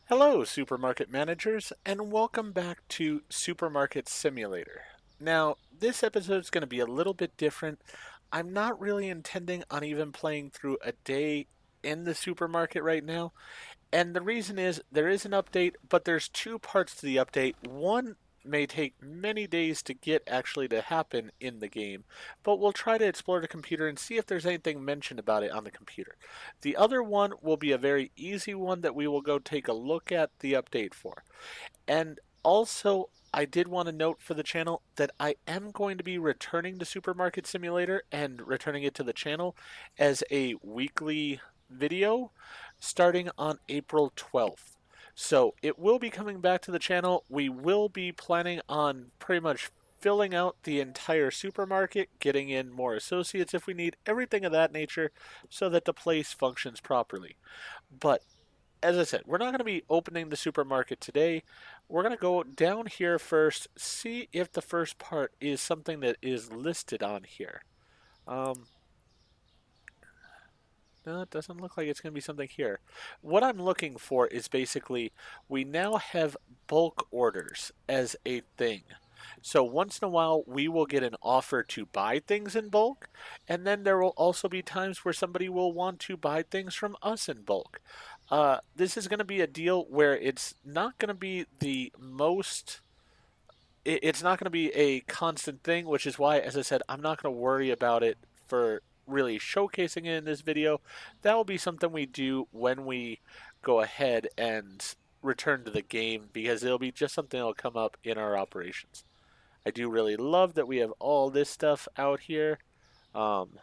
Hello, supermarket managers, and welcome back to Supermarket Simulator. Now, this episode is going to be a little bit different. I'm not really intending on even playing through a day in the supermarket right now, and the reason is there is an update, but there's two parts to the update. One may take many days to get actually to happen in the game, but we'll try to explore the computer and see if there's anything mentioned about it on the computer. The other one will be a very easy one that we will go take a look at the update for. And also, I did want to note for the channel that I am going to be returning to Supermarket Simulator and returning it to the channel as a weekly video starting on April 12th. So it will be coming back to the channel. We will be planning on pretty much filling out the entire supermarket, getting in more associates if we need, everything of that nature, so that the place functions properly. But as I said, we're not going to be opening the supermarket today. We're going to go down here first, see if the first part is something that is listed on here. Um, no, it doesn't look like it's going to be something here. What I'm looking for is basically we now have bulk orders as a thing. So once in a while, we will get an offer to buy things in bulk, and then there will also be times where somebody will want to buy things from us in bulk. This is going to be a deal where it's not going to be the most. It's not going to be a constant thing, which is why, as I said, I'm not going to worry about it for really showcasing it in this video. That will be something we do when we go ahead and return to the game because it'll be just something that'll come up in our operations. I do really love that we have all this stuff out here. Um,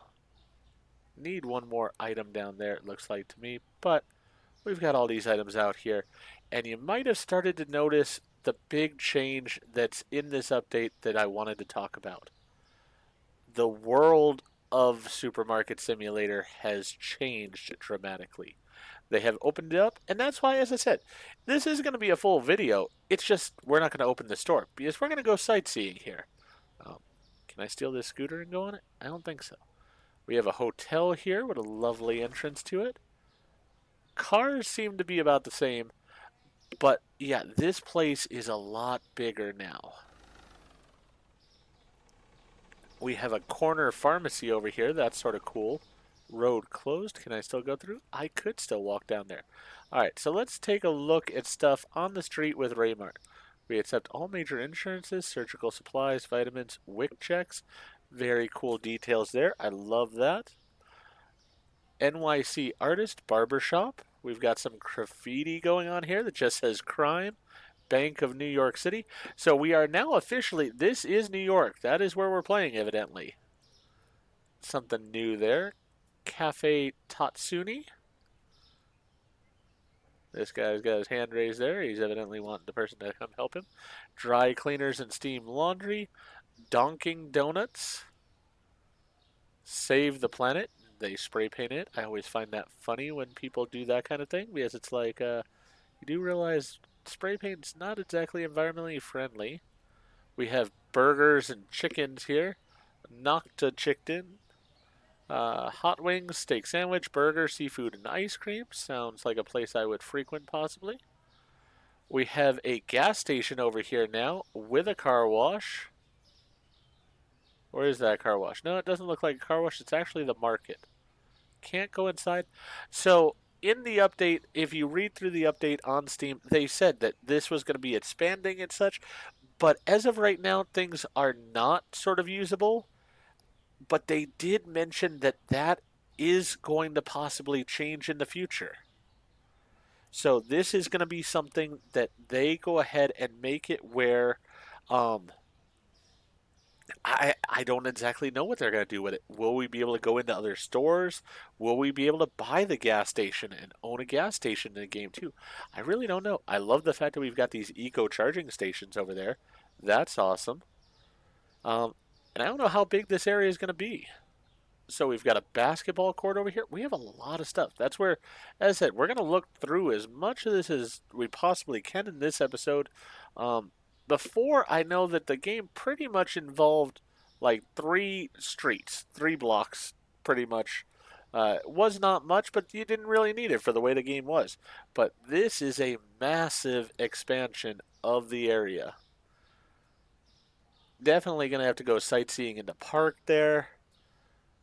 Need one more item down there, it looks like to me, but we've got all these items out here. And you might have started to notice the big change that's in this update that I wanted to talk about. The world of Supermarket Simulator has changed dramatically. They have opened it up, and that's why, as I said, this is going to be a full video. It's just we're not going to open the store because we're going to go sightseeing here. Um, can I steal this scooter and go on it? I don't think so. We have a hotel here with a lovely entrance to it. Cars seem to be about the same, but yeah, this place is a lot bigger now. We have a corner pharmacy over here. That's sort of cool. Road closed. Can I still go through? I could still walk down there. All right, so let's take a look at stuff on the street with Raymart. We accept all major insurances, surgical supplies, vitamins, WIC checks. Very cool details there. I love that. NYC Artist Barbershop. We've got some graffiti going on here that just says crime. Bank of New York City. So we are now officially, this is New York. That is where we're playing, evidently. Something new there. Cafe Tatsuni. This guy's got his hand raised there. He's evidently wanting the person to come help him. Dry cleaners and steam laundry. Donking Donuts. Save the planet. They spray paint it. I always find that funny when people do that kind of thing because it's like, you do realize spray paint's not exactly environmentally friendly. We have burgers and chickens here. Nocta chicken. Hot wings, steak sandwich, burger, seafood, and ice cream. Sounds like a place I would frequent, possibly. We have a gas station over here now with a car wash. Where is that car wash? No, it doesn't look like a car wash. It's actually the market. Can't go inside. So, in the update, if you read through the update on Steam, they said that this was going to be expanding and such. But as of right now, things are not sort of usable. But they did mention that that is going to possibly change in the future. So this is going to be something that they go ahead and make it where um, I don't exactly know what they're going to do with it. Will we be able to go into other stores? Will we be able to buy the gas station and own a gas station in the game too? I really don't know. I love the fact that we've got these eco charging stations over there. That's awesome. Um, and I don't know how big this area is going to be. So we've got a basketball court over here. We have a lot of stuff. That's where, as I said, we're going to look through as much of this as we possibly can in this episode. Before, I know that the game pretty much involved like three streets, three blocks, pretty much. It was not much, but you didn't really need it for the way the game was. But this is a massive expansion of the area. Definitely going to have to go sightseeing in the park there.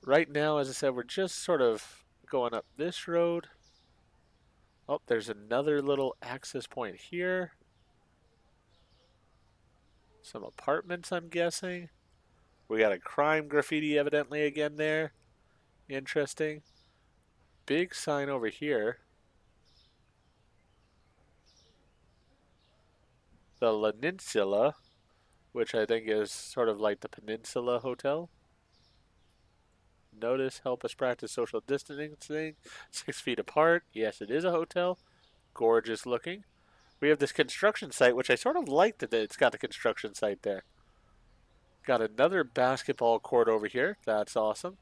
Right now, as I said, we're just sort of going up this road. Oh, there's another little access point here. Some apartments, I'm guessing. We got a crime graffiti evidently again there. Interesting. Big sign over here. The Peninsula, which I think is sort of like the Peninsula Hotel. Notice, help us practice social distancing. 6 feet apart. Yes, it is a hotel. Gorgeous looking. We have this construction site, which I sort of like that it's got the construction site there. Got another basketball court over here. That's awesome.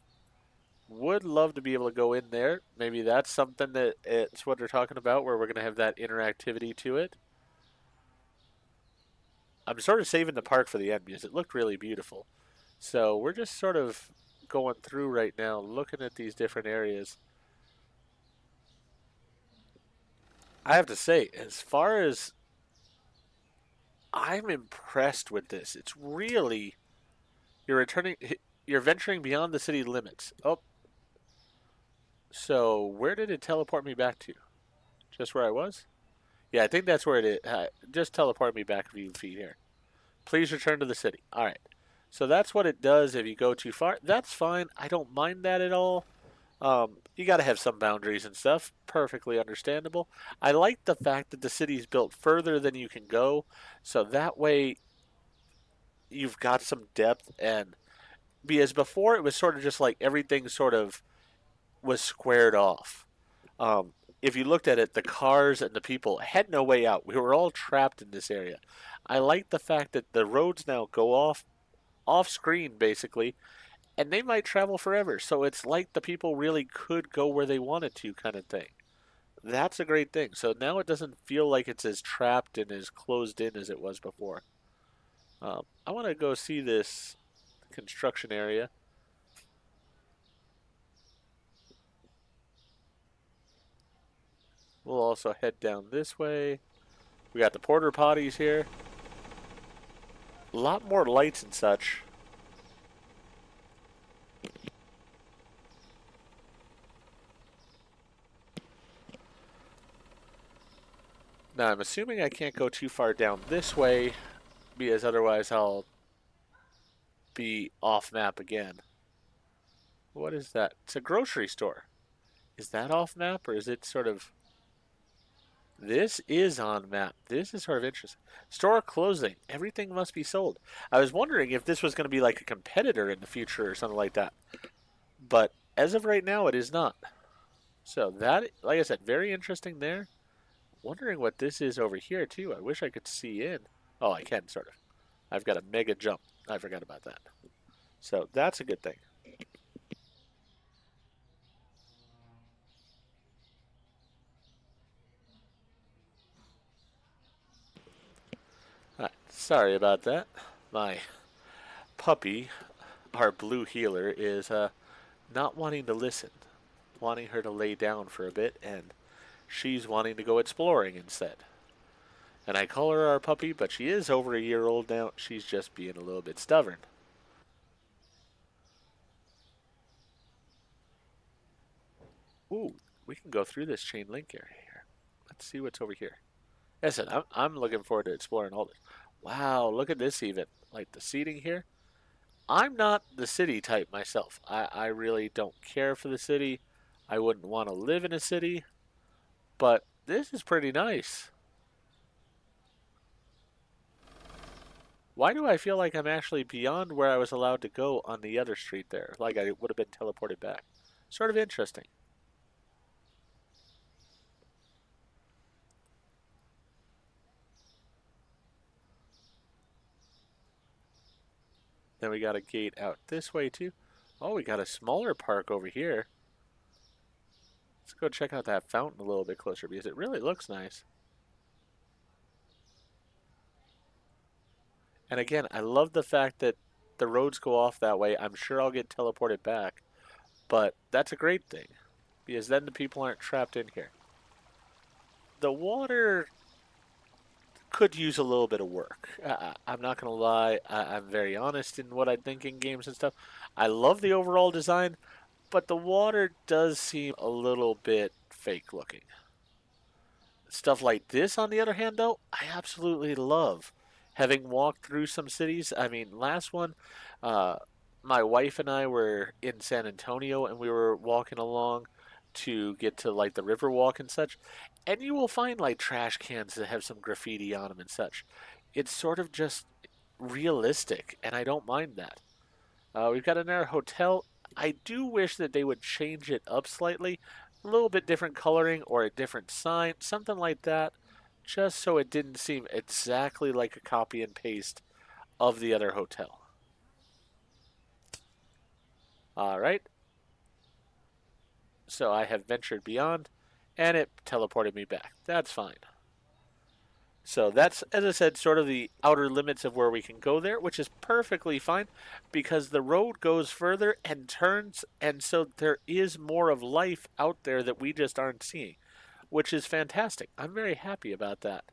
Would love to be able to go in there. Maybe that's something that it's what they're talking about, where we're going to have that interactivity to it. I'm sort of saving the park for the end because it looked really beautiful. So we're just sort of going through right now, looking at these different areas. I have to say, as far as I'm impressed with this, it's really you're returning, you're venturing beyond the city limits. Oh, so where did it teleport me back to? Just where I was? Yeah, I think that's where it is. Just teleport me back a few feet here. Please return to the city. All right. So that's what it does if you go too far. That's fine. I don't mind that at all. You got to have some boundaries and stuff. Perfectly understandable. I like the fact that the city's built further than you can go, so that way you've got some depth. And because before it was sort of just like everything sort of was squared off. If you looked at it, the cars and the people had no way out. We were all trapped in this area. I like the fact that the roads now go off screen basically, and they might travel forever. So it's like the people really could go where they wanted to, kind of thing. That's a great thing. So now it doesn't feel like it's as trapped and as closed in as it was before. I want to go see this construction area. We'll also head down this way. We got the porter potties here. A lot more lights and such. Now I'm assuming I can't go too far down this way because otherwise I'll be off map again. What is that? It's a grocery store. Is that off map or is it sort of... This is on map. This is sort of interesting. Store closing. Everything must be sold. I was wondering if this was going to be like a competitor in the future or something like that. But as of right now, it is not. So that, like I said, very interesting there. Wondering what this is over here too. I wish I could see in. Oh, I can sort of. I've got a mega jump. I forgot about that. So that's a good thing. Alright, sorry about that. My puppy, our blue healer, is not wanting to listen. Wanting her to lay down for a bit, and she's wanting to go exploring instead. And I call her our puppy, but she is over a year old now. She's just being a little bit stubborn. Ooh, we can go through this chain link area here. Let's see what's over here. Listen, I'm looking forward to exploring all this. Wow, look at this even. Like the seating here. I'm not the city type myself. I really don't care for the city. I wouldn't want to live in a city. But this is pretty nice. Why do I feel like I'm actually beyond where I was allowed to go on the other street there? Like I would have been teleported back. Sort of interesting. Then we got a gate out this way too. Oh, we got a smaller park over here. Let's go check out that fountain a little bit closer because it really looks nice. And again, I love the fact that the roads go off that way. I'm sure I'll get teleported back. But that's a great thing because then the people aren't trapped in here. The water could use a little bit of work. I'm not going to lie. I'm very honest in what I think in games and stuff. I love the overall design, but the water does seem a little bit fake looking. Stuff like this, on the other hand, though, I absolutely love. Having walked through some cities, I mean, last one, uh, my wife and I were in San Antonio and we were walking along to get to like the river walk and such, and you will find like trash cans that have some graffiti on them and such. It's sort of just realistic, and I don't mind that. We've got another hotel. I do wish that they would change it up slightly, a little bit different coloring or a different sign, something like that, just so it didn't seem exactly like a copy and paste of the other hotel. All right, so I have ventured beyond, and it teleported me back. That's fine. So that's, as I said, sort of the outer limits of where we can go there, which is perfectly fine because the road goes further and turns, and so there is more of life out there that we just aren't seeing, which is fantastic. I'm very happy about that.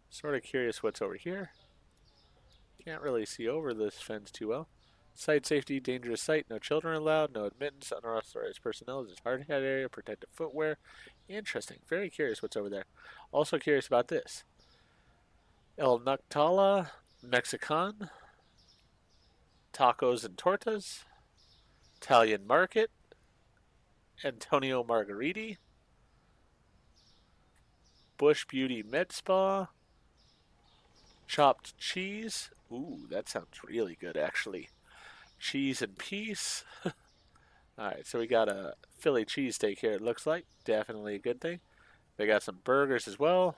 Sort of curious what's over here. Can't really see over this fence too well. Site safety, dangerous site, no children allowed, no admittance, unauthorized personnel, this hard hat area, protected footwear. Interesting. Very curious what's over there. Also curious about this. El Noctala Mexican, Tacos and Tortas, Italian Market, Antonio Margariti, Bush Beauty Med Spa, Chopped Cheese. Ooh, that sounds really good actually. Cheese and Peace. Alright, so we got a Philly cheesesteak here, it looks like. Definitely a good thing. They got some burgers as well.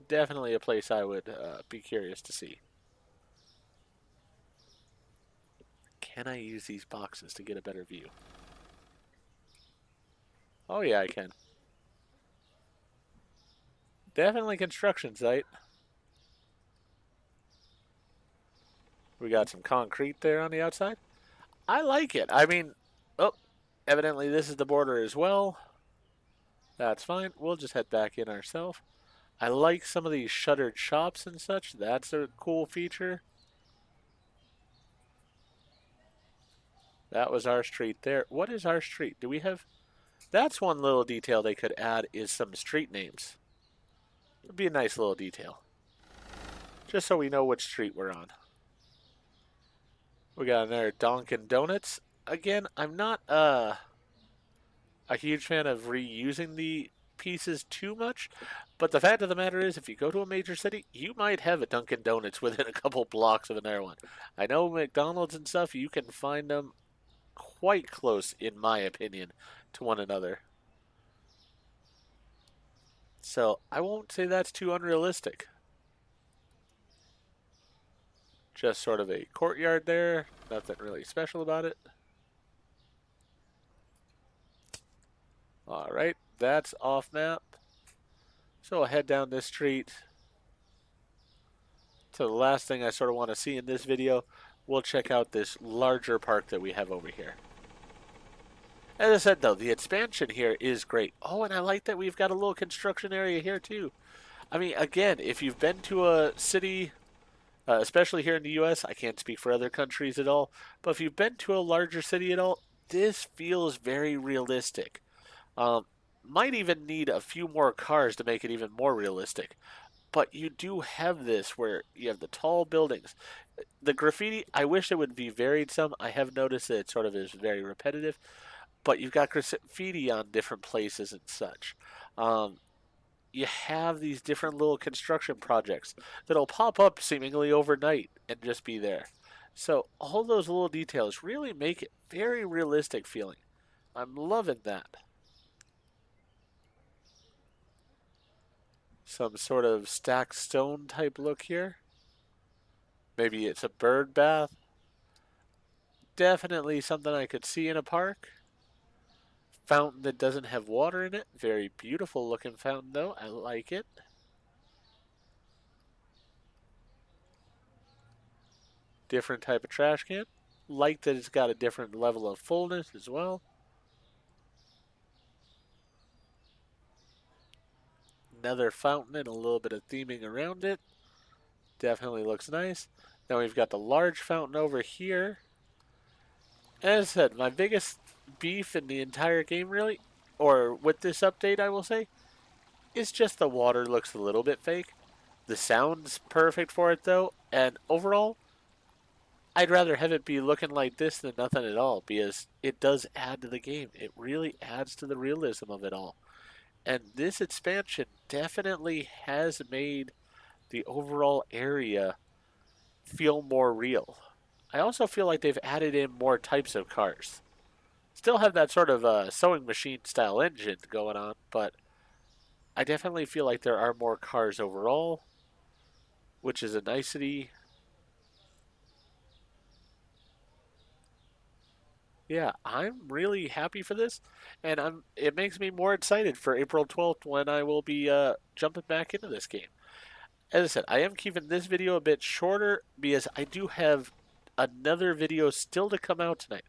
Definitely a place I would be curious to see. Can I use these boxes to get a better view? Oh yeah, I can. Definitely construction site. We got some concrete there on the outside. I like it. I mean, oh, evidently this is the border as well. That's fine. We'll just head back in ourselves. I like some of these shuttered shops and such. That's a cool feature. That was our street there. What is our street? Do we have... That's one little detail they could add is some street names. It'd be a nice little detail. Just so we know which street we're on. We got another Dunkin' Donuts. Again, I'm not a huge fan of reusing the pieces too much, but the fact of the matter is, if you go to a major city, you might have a Dunkin' Donuts within a couple blocks of another one. I know McDonald's and stuff, you can find them quite close, in my opinion, to one another. So I won't say that's too unrealistic. Just sort of a courtyard there. Nothing really special about it. Alright, that's off map. So I'll head down this street to the last thing I sort of want to see in this video. We'll check out this larger park that we have over here. As I said though, the expansion here is great. Oh, and I like that we've got a little construction area here too. I mean, again, if you've been to a city, especially here in the U.S., I can't speak for other countries at all, but if you've been to a larger city at all, this feels very realistic. Um, might even need a few more cars to make it even more realistic. But you do have this where you have the tall buildings. The graffiti, I wish it would be varied some. I have noticed that it sort of is very repetitive. But you've got graffiti on different places and such. Um, you have these different little construction projects that'll pop up seemingly overnight and just be there. So all those little details really make it very realistic feeling. I'm loving that. Some sort of stacked stone type look here. Maybe it's a bird bath. Definitely something I could see in a park. Fountain that doesn't have water in it. Very beautiful looking fountain though. I like it. Different type of trash can. Like that it's got a different level of fullness as well. Another fountain and a little bit of theming around it. Definitely looks nice. Then we've got the large fountain over here. As I said, my biggest beef in the entire game really, or with this update I will say, is just the water looks a little bit fake. The sound's perfect for it though, and overall, I'd rather have it be looking like this than nothing at all because it does add to the game. It really adds to the realism of it all. And this expansion definitely has made the overall area feel more real. I also feel like they've added in more types of cars. Still have that sort of sewing machine style engine going on, but I definitely feel like there are more cars overall, which is a nicety. Yeah, I'm really happy for this, and it makes me more excited for April 12th when I will be jumping back into this game. As I said, I am keeping this video a bit shorter because I do have another video still to come out tonight.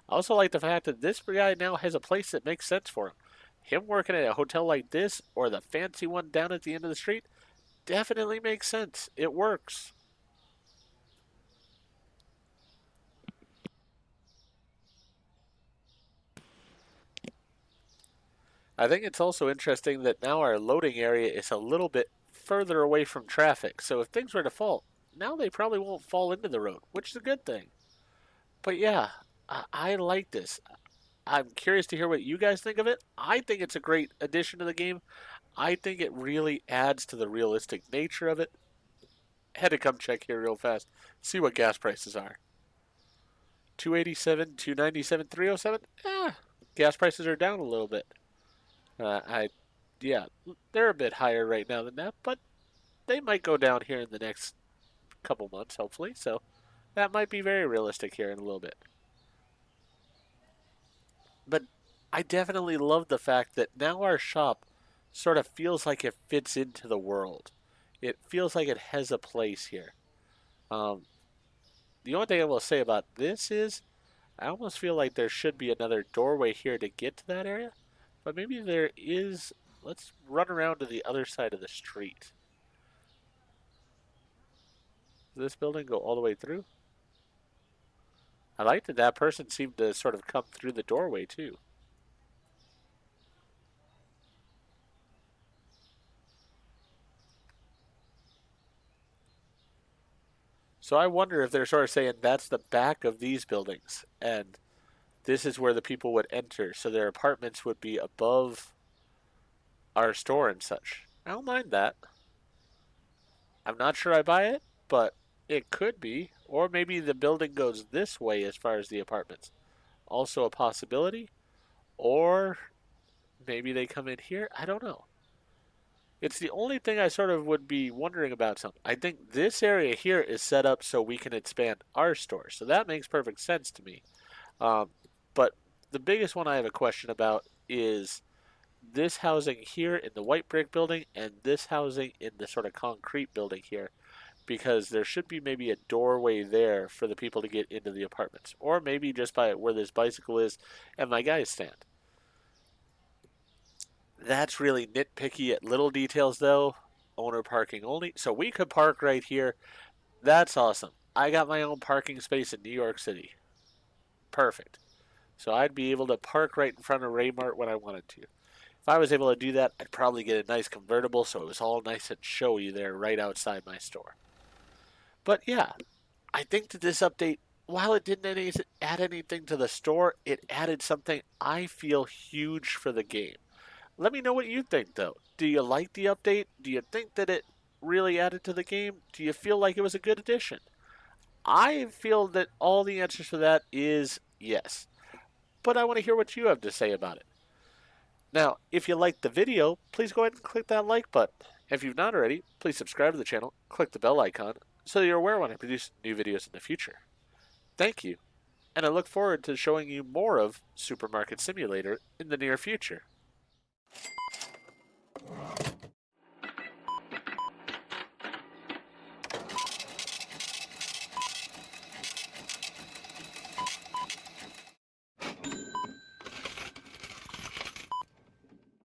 I also like the fact that this guy now has a place that makes sense for him. Him working at a hotel like this or the fancy one down at the end of the street definitely makes sense. It works. I think it's also interesting that now our loading area is a little bit further away from traffic. So if things were to fall, now they probably won't fall into the road, which is a good thing. But yeah, I like this. I'm curious to hear what you guys think of it. I think it's a great addition to the game. I think it really adds to the realistic nature of it. Had to come check here real fast, see what gas prices are. 287, 297, 307. Gas prices are down a little bit. I, yeah, they're a bit higher right now than that, but they might go down here in the next couple months, hopefully. So that might be very realistic here in a little bit. But I definitely love the fact that now our shop sort of feels like it fits into the world. It feels like it has a place here. Um, the only thing I will say about this is I almost feel like there should be another doorway here to get to that area. But maybe there is. Let's run around to the other side of the street. Does this building go all the way through? I like that that person seemed to sort of come through the doorway too. So I wonder if they're sort of saying that's the back of these buildings and this is where the people would enter. So their apartments would be above our store and such. I don't mind that. I'm not sure I buy it, but it could be. Or maybe the building goes this way as far as the apartments. Also a possibility. Or maybe they come in here. I don't know. It's the only thing I sort of would be wondering about something. I think this area here is set up so we can expand our store. So that makes perfect sense to me. Um, but the biggest one I have a question about is this housing here in the white brick building and this housing in the sort of concrete building here. Because there should be maybe a doorway there for the people to get into the apartments. Or maybe just by where this bicycle is and my guys stand. That's really nitpicky at little details though. Owner parking only. So we could park right here. That's awesome. I got my own parking space in New York City. Perfect. So I'd be able to park right in front of Raymart when I wanted to. If I was able to do that, I'd probably get a nice convertible so it was all nice and showy there right outside my store. But yeah, I think that this update, while it didn't add anything to the store, it added something I feel huge for the game. Let me know what you think, though. Do you like the update? Do you think that it really added to the game? Do you feel like it was a good addition? I feel that all the answers to that is yes. But I want to hear what you have to say about it. Now, if you liked the video, please go ahead and click that like button. If you've not already, please subscribe to the channel, click the bell icon, so you're aware when I produce new videos in the future. Thank you, and I look forward to showing you more of Supermarket Simulator in the near future.